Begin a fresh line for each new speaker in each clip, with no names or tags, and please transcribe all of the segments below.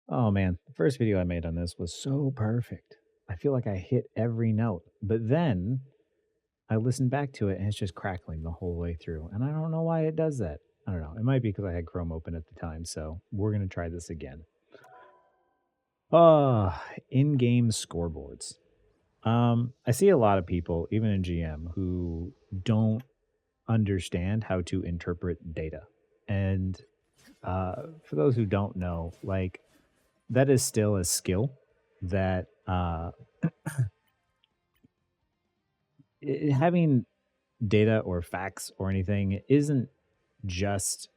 Oh man, the first video I made on this was so perfect. I feel like I hit every note. But then I listened back to it and it's just crackling the whole way through. And I don't know why it does that. I don't know. It might be because I had Chrome open at the time. So we're going to try this again. Uh, in-game scoreboards. I see a lot of people, even in GM, who don't understand how to interpret data. And for those who don't know, like that is still a skill that having data or facts or anything isn't just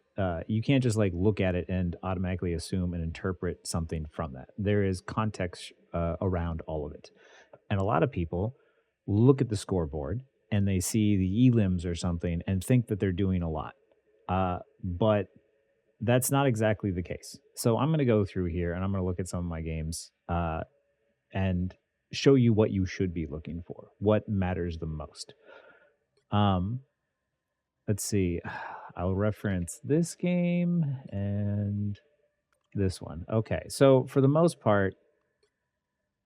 you can't just like look at it and automatically assume and interpret something from that. There is context around all of it, and a lot of people look at the scoreboard and they see the elims or something and think that they're doing a lot, but that's not exactly the case. So I'm going to go through here and I'm going to look at some of my games and show you what you should be looking for, what matters the most. Um, let's see. I'll reference this game and this one. Okay. So for the most part,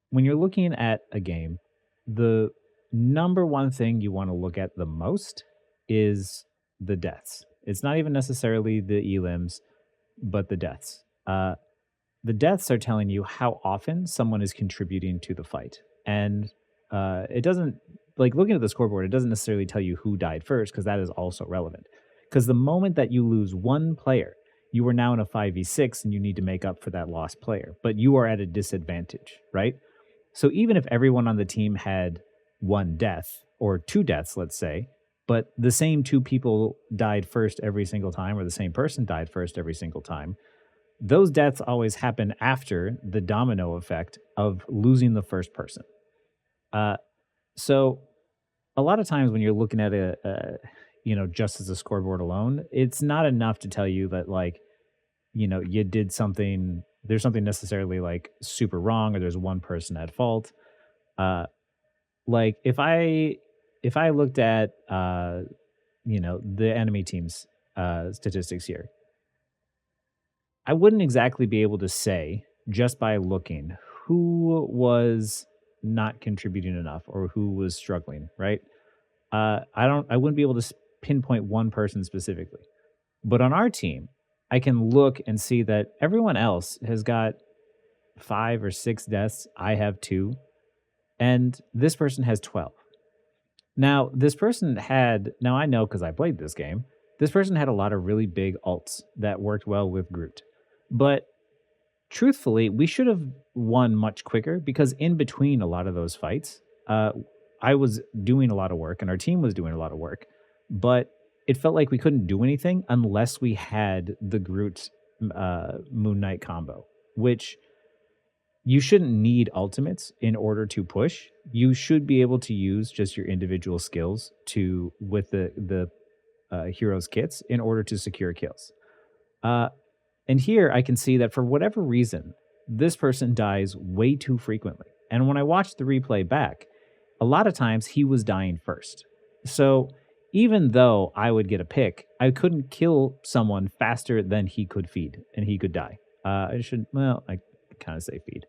when you're looking at a game, the number one thing you want to look at the most is the deaths. It's not even necessarily the elims, but the deaths. The deaths are telling you how often someone is contributing to the fight. And it doesn't, like looking at the scoreboard, it doesn't necessarily tell you who died first because that is also relevant. Because the moment that you lose one player, you are now in a 5v6 and you need to make up for that lost player, but you are at a disadvantage, right? So even if everyone on the team had one death or two deaths, let's say, but the same two people died first every single time, or the same person died first every single time, those deaths always happen after the domino effect of losing the first person. Uh, so a lot of times when you're looking at just as a scoreboard alone, it's not enough to tell you that like, you did something, there's something necessarily like super wrong or there's one person at fault. Uh, like if I looked at the enemy team's statistics here, I wouldn't exactly be able to say just by looking who was not contributing enough or who was struggling, right? I wouldn't be able to pinpoint one person specifically. But on our team, I can look and see that everyone else has got 5 or 6 deaths. I have 2, and this person has 12. Now I know because I played this game, this person had a lot of really big ults that worked well with Groot. But truthfully, we should have won much quicker because in between a lot of those fights, I was doing a lot of work and our team was doing a lot of work, but it felt like we couldn't do anything unless we had the Groot Moon Knight combo, which you shouldn't need ultimates in order to push. You should be able to use just your individual skills to with the heroes kits in order to secure kills. Uh, and here I can see that for whatever reason, this person dies way too frequently. And when I watched the replay back, a lot of times he was dying first. So even though I would get a pick, I couldn't kill someone faster than he could feed and he could die. I kind of say feed.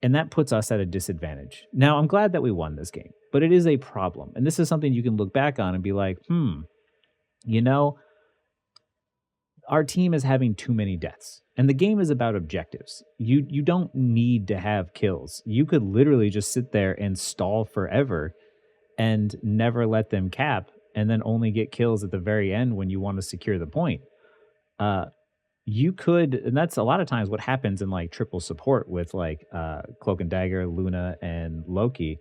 And that puts us at a disadvantage. Now, I'm glad that we won this game, but it is a problem. And this is something you can look back on and be like, you know, our team is having too many deaths. And the game is about objectives. You don't need to have kills. You could literally just sit there and stall forever and never let them cap and then only get kills at the very end when you want to secure the point. Uh you could, and that's a lot of times what happens in like triple support with like Cloak and Dagger, Luna, and Loki,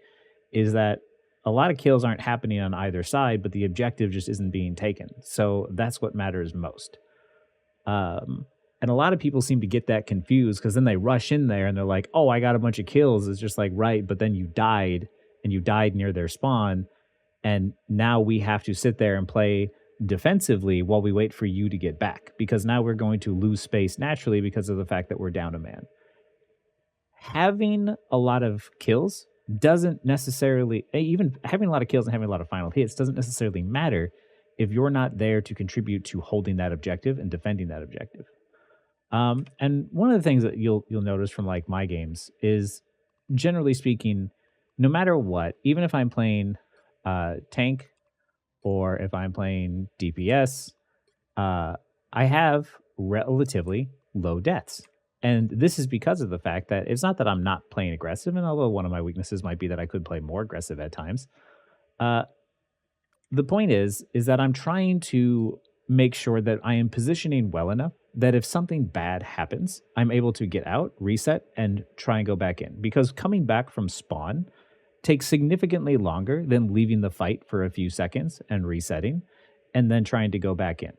is that a lot of kills aren't happening on either side, but the objective just isn't being taken. So that's what matters most. And a lot of people seem to get that confused because then they rush in there and they're like, "Oh, I got a bunch of kills." It's just like, right, but then you died and you died near their spawn, and now we have to sit there and play defensively while we wait for you to get back because now we're going to lose space naturally because of the fact that we're down a man. Having a lot of kills doesn't necessarily, even having a lot of kills and having a lot of final hits doesn't necessarily matter if you're not there to contribute to holding that objective and defending that objective. And one of the things that you'll notice from like my games is generally speaking, no matter what, even if I'm playing tank or if I'm playing DPS, uh, I have relatively low deaths. And this is because of the fact that it's not that I'm not playing aggressive, and although one of my weaknesses might be that I could play more aggressive at times, uh, the point is that I'm trying to make sure that I am positioning well enough that if something bad happens, I'm able to get out, reset, and try and go back in. Because coming back from spawn takes significantly longer than leaving the fight for a few seconds and resetting and then trying to go back in.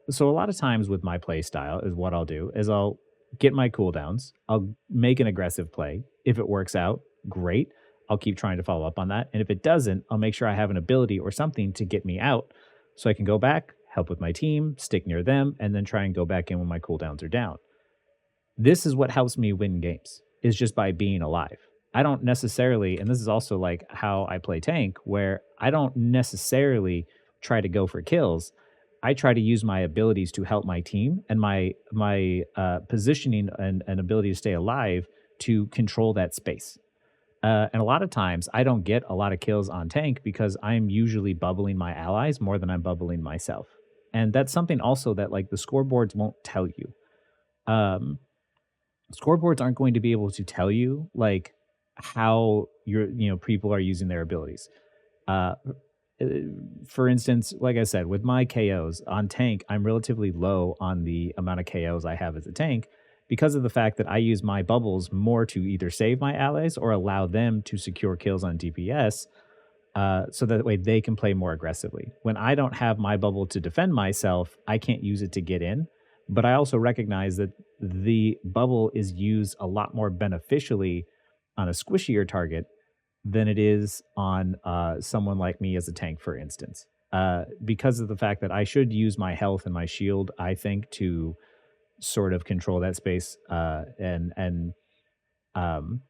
So a lot of times with my play style is what I'll do is I'll get my cooldowns. I'll make an aggressive play. If it works out, great. I'll keep trying to follow up on that. And if it doesn't, I'll make sure I have an ability or something to get me out so I can go back, help with my team, stick near them, and then try and go back in when my cooldowns are down. This is what helps me win games, is just by being alive. I don't necessarily, and this is also like how I play tank, where I don't necessarily try to go for kills. I try to use my abilities to help my team and my positioning and ability to stay alive to control that space. And a lot of times I don't get a lot of kills on tank because I'm usually bubbling my allies more than I'm bubbling myself. And that's something also that like the scoreboards won't tell you. Um, Scoreboards aren't going to be able to tell you like how people are using their abilities. Uh, uh, for instance, like I said, with my KOs on tank, I'm relatively low on the amount of KOs I have as a tank because of the fact that I use my bubbles more to either save my allies or allow them to secure kills on DPS, so that way they can play more aggressively. When I don't have my bubble to defend myself, I can't use it to get in. But I also recognize that the bubble is used a lot more beneficially on a squishier target than it is on someone like me as a tank, for instance. Because of the fact that I should use my health and my shield, I think, to sort of control that space, and um,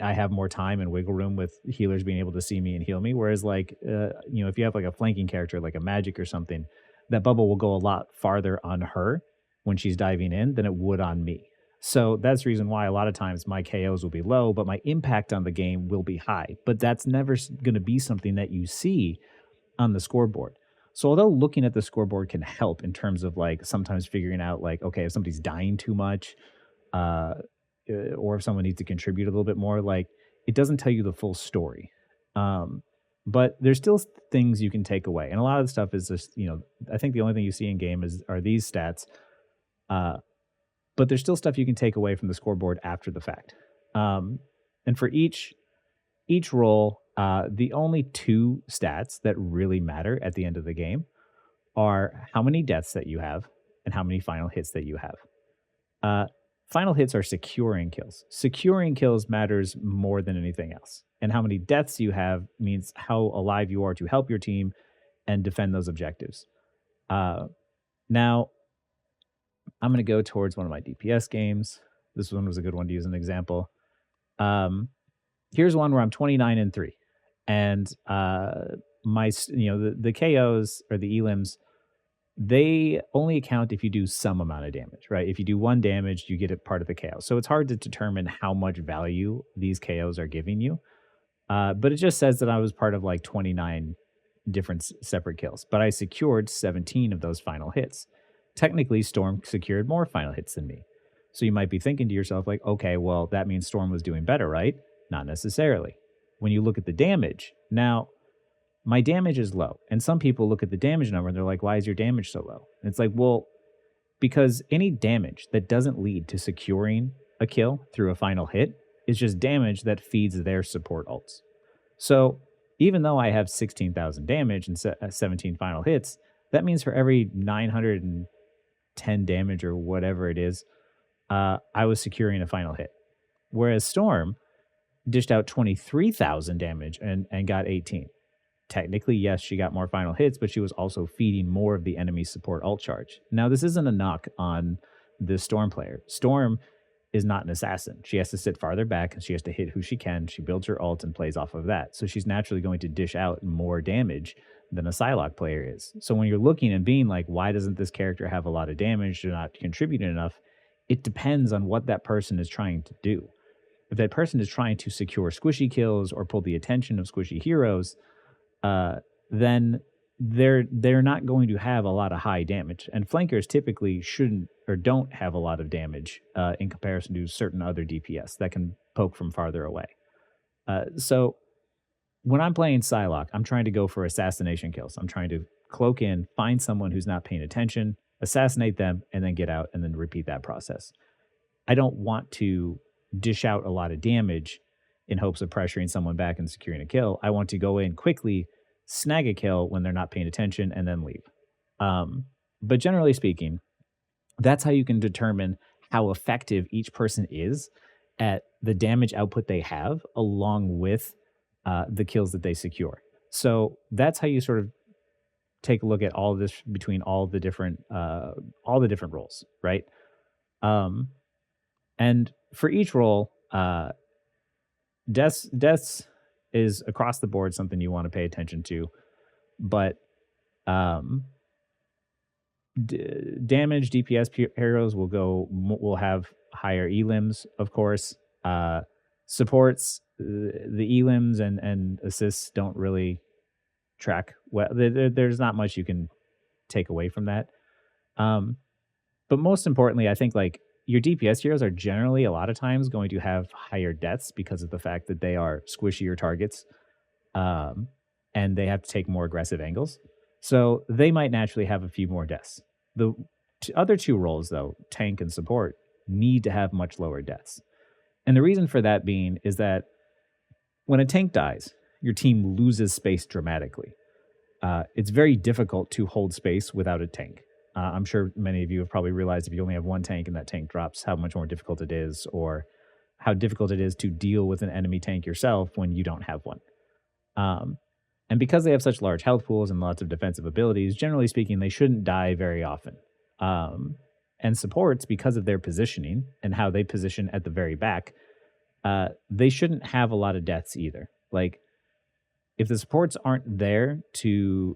I have more time and wiggle room with healers being able to see me and heal me. Whereas, like, if you have like a flanking character like a magic or something, that bubble will go a lot farther on her when she's diving in than it would on me. So that's the reason why a lot of times my KOs will be low, but my impact on the game will be high. But that's never going to be something that you see on the scoreboard. So although looking at the scoreboard can help in terms of like sometimes figuring out like, okay, if somebody's dying too much, uh, or if someone needs to contribute a little bit more, like it doesn't tell you the full story. Um, but there's still things you can take away, and a lot of the stuff is just I think the only thing you see in game is are these stats. Uh, but there's still stuff you can take away from the scoreboard after the fact. And for each role, the only two stats that really matter at the end of the game are how many deaths that you have and how many final hits that you have. Uh, Final hits are securing kills. Securing kills matters more than anything else. And how many deaths you have means how alive you are to help your team and defend those objectives. Now, I'm going to go towards one of my DPS games. This one was a good one to use as an example. Here's one where I'm 29-3, and the KOs or the elims, they only account if you do some amount of damage, right? If you do one damage, you get a part of the KO. So it's hard to determine how much value these KOs are giving you. But it just says that I was part of like 29 different separate kills, but I secured 17 of those final hits. Technically, Storm secured more final hits than me. So you might be thinking to yourself, like, okay, well, that means Storm was doing better, right? Not necessarily. When you look at the damage, now my damage is low. And some people look at the damage number and they're like, why is your damage so low? And it's like, well, because any damage that doesn't lead to securing a kill through a final hit is just damage that feeds their support ults. So even though I have 16,000 damage and 17 final hits, that means for every 910 damage or whatever it is, I was securing a final hit. Whereas Storm dished out 23,000 damage and got 18. Technically, yes, she got more final hits, but she was also feeding more of the enemy support ult charge. Now, this isn't a knock on the Storm player. Storm is not an assassin. She has to sit farther back and she has to hit who she can. She builds her ult and plays off of that. So she's naturally going to dish out more damage than a Psylocke player is. So when you're looking and being like, why doesn't this character have a lot of damage? They're not contributing enough. it depends on what that person is trying to do. If that person is trying to secure squishy kills or pull the attention of squishy heroes, uh, then they're not going to have a lot of high damage. And flankers typically shouldn't or don't have a lot of damage in comparison to certain other DPS that can poke from farther away. So when I'm playing Psylocke, I'm trying to go for assassination kills. I'm trying to cloak in, find someone who's not paying attention, assassinate them, and then get out and then repeat that process. I don't want to dish out a lot of damage in hopes of pressuring someone back and securing a kill. I want to go in quickly, snag a kill when they're not paying attention, and then leave. But generally speaking, that's how you can determine how effective each person is at the damage output they have, along with the kills that they secure. So that's how you sort of take a look at all of this between all the different roles, right? Um, and for each role, deaths is across the board something you want to pay attention to, but um, damage DPS heroes will have higher elims, of course. Supports the elims and assists don't really track well. There's not much you can take away from that. Um, but most importantly, I think like your DPS heroes are generally a lot of times going to have higher deaths because of the fact that they are squishier targets, um, and they have to take more aggressive angles. So they might naturally have a few more deaths. The other two roles, though, tank and support, need to have much lower deaths. And the reason for that being is that when a tank dies, your team loses space dramatically. It's very difficult to hold space without a tank. I'm sure many of you have probably realized if you only have one tank and that tank drops, how much more difficult it is, or how difficult it is to deal with an enemy tank yourself when you don't have one. Um, and because they have such large health pools and lots of defensive abilities, generally speaking, they shouldn't die very often. And supports, because of their positioning and how they position at the very back, they shouldn't have a lot of deaths either. Like, if the supports aren't there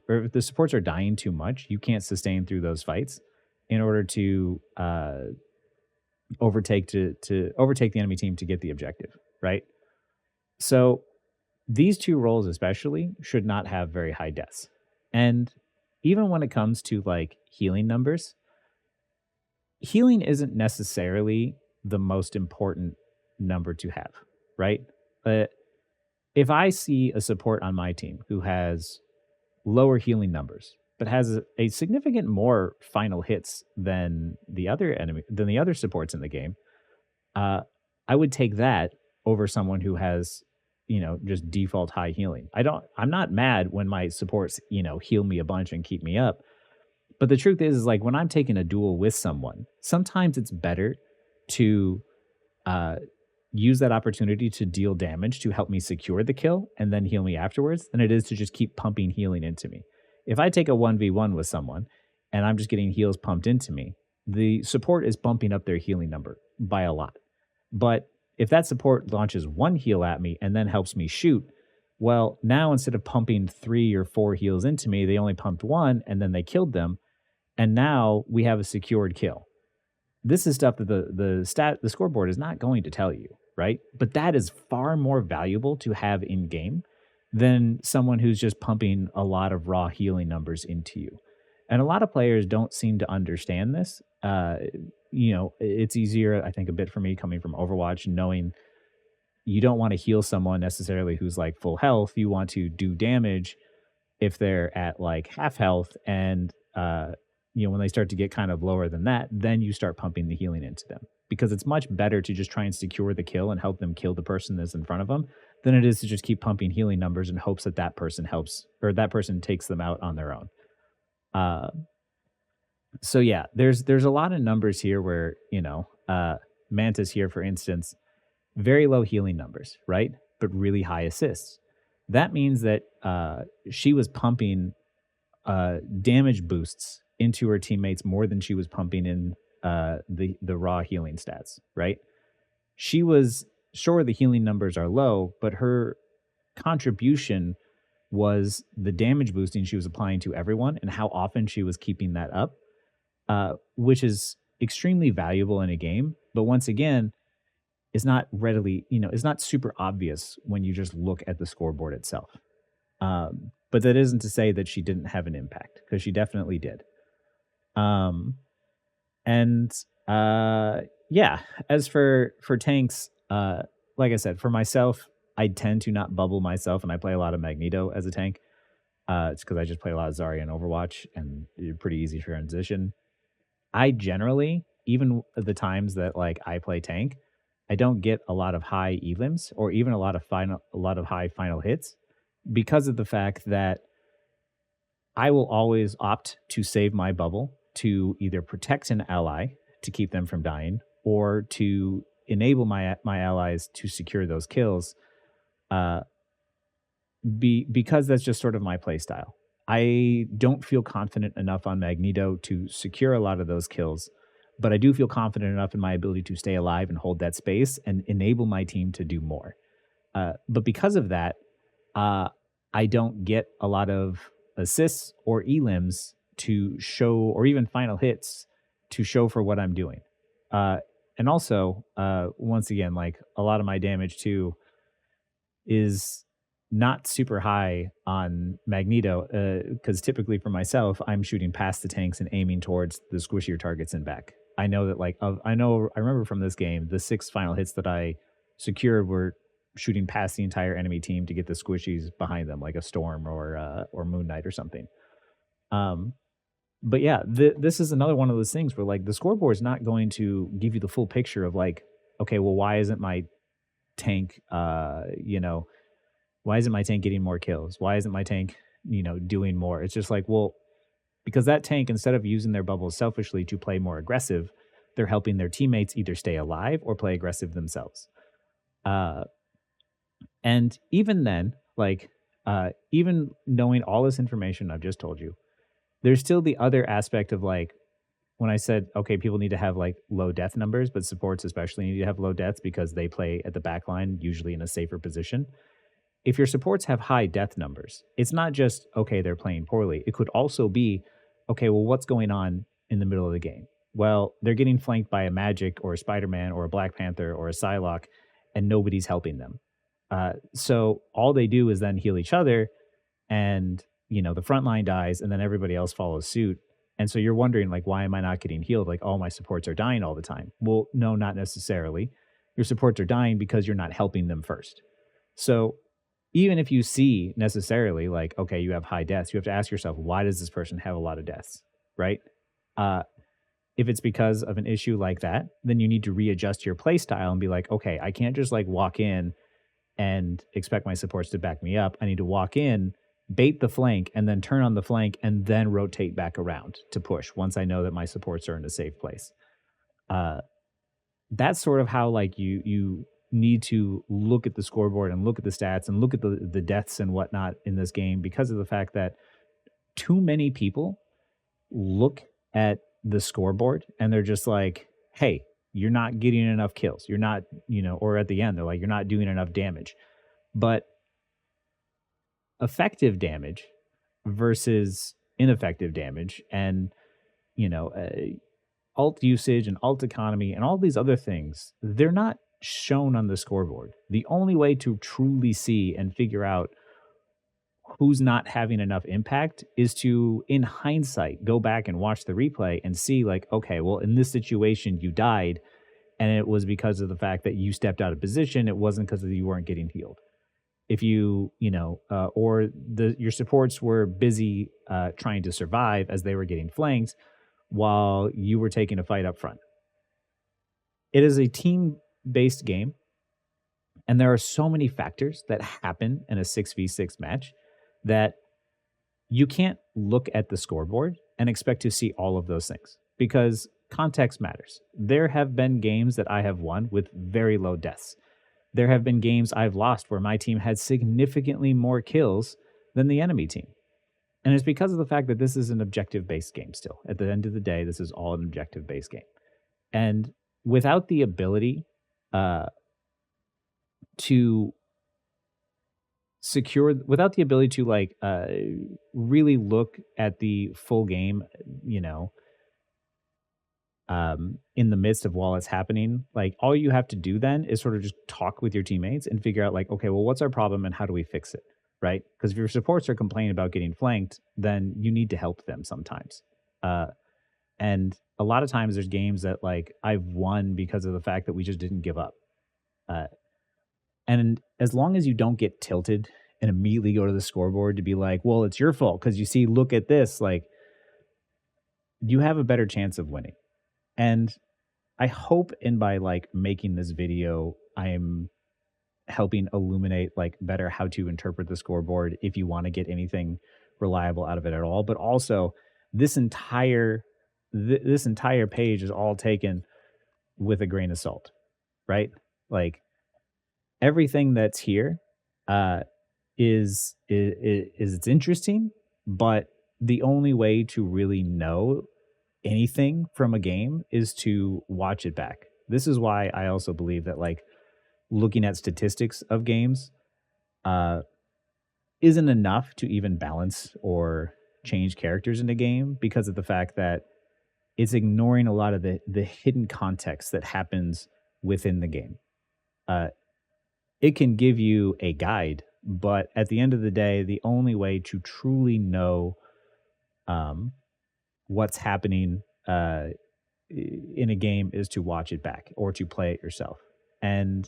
or if the supports are dying too much, you can't sustain through those fights in order to overtake the enemy team to get the objective, right? So these two roles especially should not have very high deaths. And even when it comes to like healing numbers, healing isn't necessarily the most important number to have, right? If I see a support on my team who has lower healing numbers, but has a significant more final hits than the other supports in the game, uh, I would take that over someone who has, just default high healing. I'm not mad when my supports, heal me a bunch and keep me up. But the truth is like when I'm taking a duel with someone, sometimes it's better to uh, use that opportunity to deal damage to help me secure the kill and then heal me afterwards than it is to just keep pumping healing into me. If I take a 1v1 with someone and I'm just getting heals pumped into me, the support is bumping up their healing number by a lot. But if that support launches one heal at me and then helps me shoot, well, now instead of pumping 3 or 4 heals into me, they only pumped one and then they killed them. And now we have a secured kill. This is stuff that the scoreboard is not going to tell you, right? But that is far more valuable to have in game than someone who's just pumping a lot of raw healing numbers into you. And a lot of players don't seem to understand this. It's easier, I think, a bit for me coming from Overwatch, knowing you don't want to heal someone necessarily who's like full health. You want to do damage if they're at like half health, and when they start to get kind of lower than that, then you start pumping the healing into them, because it's much better to just try and secure the kill and help them kill the person that's in front of them than it is to just keep pumping healing numbers in hopes that that person helps or that person takes them out on their own. So yeah, there's a lot of numbers here where, Mantis here, for instance, very low healing numbers, right? But really high assists. That means that she was pumping damage boosts into her teammates more than she was pumping in the raw healing stats, right? She was sure the healing numbers are low, but her contribution was the damage boosting she was applying to everyone and how often she was keeping that up, which is extremely valuable in a game, but once again, is not readily, is not super obvious when you just look at the scoreboard itself. But that isn't to say that she didn't have an impact because she definitely did. Um, and yeah, as for tanks, like I said, for myself, I tend to not bubble myself, and I play a lot of Magneto as a tank. It's because I just play a lot of Zarya and Overwatch, and they're pretty easy to transition. I generally, even the times that like I play tank, I don't get a lot of high elims or even a lot of high final hits because of the fact that I will always opt to save my bubble to either protect an ally to keep them from dying or to enable my allies to secure those kills. Uh, because that's just sort of my play style. I don't feel confident enough on Magneto to secure a lot of those kills, but I do feel confident enough in my ability to stay alive and hold that space and enable my team to do more. But because of that, uh, I don't get a lot of assists or elims to show, or even final hits to show for what I'm doing. Uh, and also, once again, like a lot of my damage too is not super high on Magneto, because typically for myself, I'm shooting past the tanks and aiming towards the squishier targets and back. I know that I remember from this game, the 6 final hits that I secured were shooting past the entire enemy team to get the squishies behind them, like a Storm or Moon Knight or something. Um, but yeah, this is another one of those things where like the scoreboard is not going to give you the full picture of like, okay, well, why isn't my tank, why isn't my tank getting more kills? Why isn't my tank, doing more? It's just like, well, because that tank, instead of using their bubbles selfishly to play more aggressive, they're helping their teammates either stay alive or play aggressive themselves. Uh, and even then, like, even knowing all this information I've just told you, there's still the other aspect of like, when I said, okay, people need to have like low death numbers, but supports especially need to have low deaths because they play at the back line, usually in a safer position. If your supports have high death numbers, it's not just, okay, they're playing poorly. It could also be, okay, well, what's going on in the middle of the game? Well, they're getting flanked by a Magic or a Spider Man or a Black Panther or a Psylocke, and nobody's helping them. So all they do is then heal each other, and the front line dies, and then everybody else follows suit. And so you're wondering, like, why am I not getting healed? Like, all my supports are dying all the time. Well, no, not necessarily. Your supports are dying because you're not helping them first. So even if you see necessarily like, okay, you have high deaths, you have to ask yourself, why does this person have a lot of deaths? Right? Uh, if it's because of an issue like that, then you need to readjust your play style and be like, okay, I can't just like walk in and expect my supports to back me up. I need to walk in, bait the flank, and then turn on the flank and then rotate back around to push once I know that my supports are in a safe place. Uh, that's sort of how like you need to look at the scoreboard and look at the stats and look at the deaths and whatnot in this game, because of the fact that too many people look at the scoreboard and they're just like, hey, you're not getting enough kills, you're not, or at the end they're like, you're not doing enough damage. But effective damage versus ineffective damage, and you know uh, alt usage and alt economy and all these other things, they're not shown on the scoreboard. The only way to truly see and figure out who's not having enough impact is to, in hindsight, go back and watch the replay and see, like, okay, well, in this situation, you died, and it was because of the fact that you stepped out of position. It wasn't because you weren't getting healed. If or your supports were busy trying to survive as they were getting flanked while you were taking a fight up front. It is a team based game, and there are so many factors that happen in a 6v6 match that you can't look at the scoreboard and expect to see all of those things, because context matters. There have been games that I have won with very low deaths. There have been games I've lost where my team had significantly more kills than the enemy team. And it's because of the fact that this is an objective based game still. At the end of the day, this is all an objective based game. And without the ability uh, to without the ability to really look at the full game, you know, in the midst of while it's happening, like all you have to do then is sort of just talk with your teammates and figure out like, okay, well, what's our problem and how do we fix it? Right? Because if your supports are complaining about getting flanked, then you need to help them sometimes. Uh, and a lot of times there's games that like I've won because of the fact that we just didn't give up. Uh, and as long as you don't get tilted and immediately go to the scoreboard to be like, well, it's your fault because you see, look at this, like you have a better chance of winning. And I hope in by like making this video, I am helping illuminate like better how to interpret the scoreboard if you want to get anything reliable out of it at all. But also, this entire this entire page is all taken with a grain of salt, right? Like everything that's here uh, is it's interesting, but the only way to really know anything from a game is to watch it back. This is why I also believe that like looking at statistics of games uh, isn't enough to even balance or change characters in a game because of the fact that it's ignoring a lot of the hidden context that happens within the game. Uh, it can give you a guide, but at the end of the day, the only way to truly know um, what's happening in a game is to watch it back or to play it yourself. And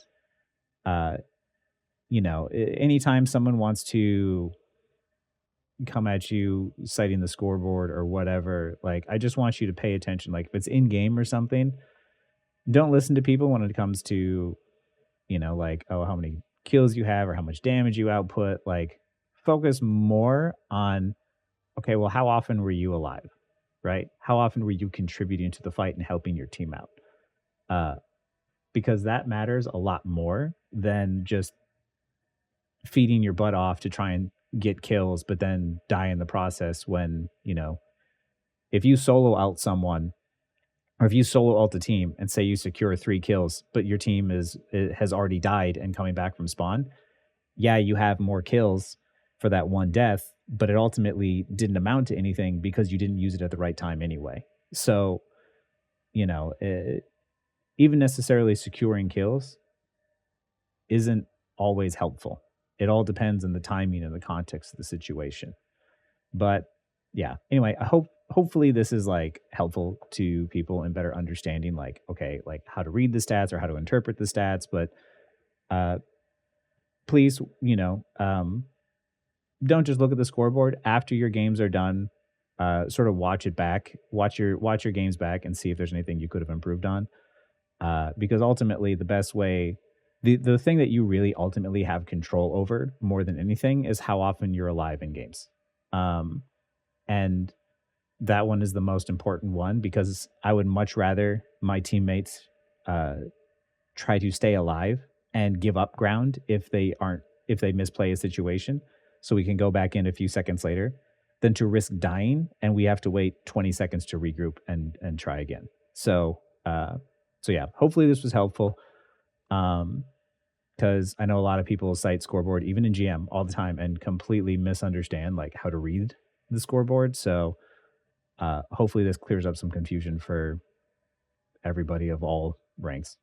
uh, anytime someone wants to come at you citing the scoreboard or whatever, like I just want you to pay attention. Like if it's in game or something, don't listen to people when it comes to, like, oh, how many kills you have or how much damage you output. Like focus more on, okay, well, how often were you alive? Right? How often were you contributing to the fight and helping your team out? Uh, because that matters a lot more than just feeding your butt off to try and get kills, but then die in the process when, if you solo out someone or if you solo ult a team and say you secure 3 kills, but your team has already died and coming back from spawn, yeah, you have more kills for that one death, but it ultimately didn't amount to anything because you didn't use it at the right time anyway. So, you know, eh, even necessarily securing kills isn't always helpful. It all depends on the timing and the context of the situation. But yeah, anyway, I hopefully this is like helpful to people in better understanding like okay, like how to read the stats or how to interpret the stats, but uh please, don't just look at the scoreboard after your games are done. Sort of watch it back, watch your games back and see if there's anything you could have improved on. Because ultimately the best way the thing that you really ultimately have control over more than anything is how often you're alive in games. Um, and that one is the most important one because I would much rather my teammates uh, try to stay alive and give up ground if they misplay a situation so we can go back in a few seconds later than to risk dying and we have to wait 20 seconds to regroup and try again. So yeah, hopefully this was helpful. Because I know a lot of people cite scoreboard even in GM all the time and completely misunderstand like how to read the scoreboard. So hopefully this clears up some confusion for everybody of all ranks.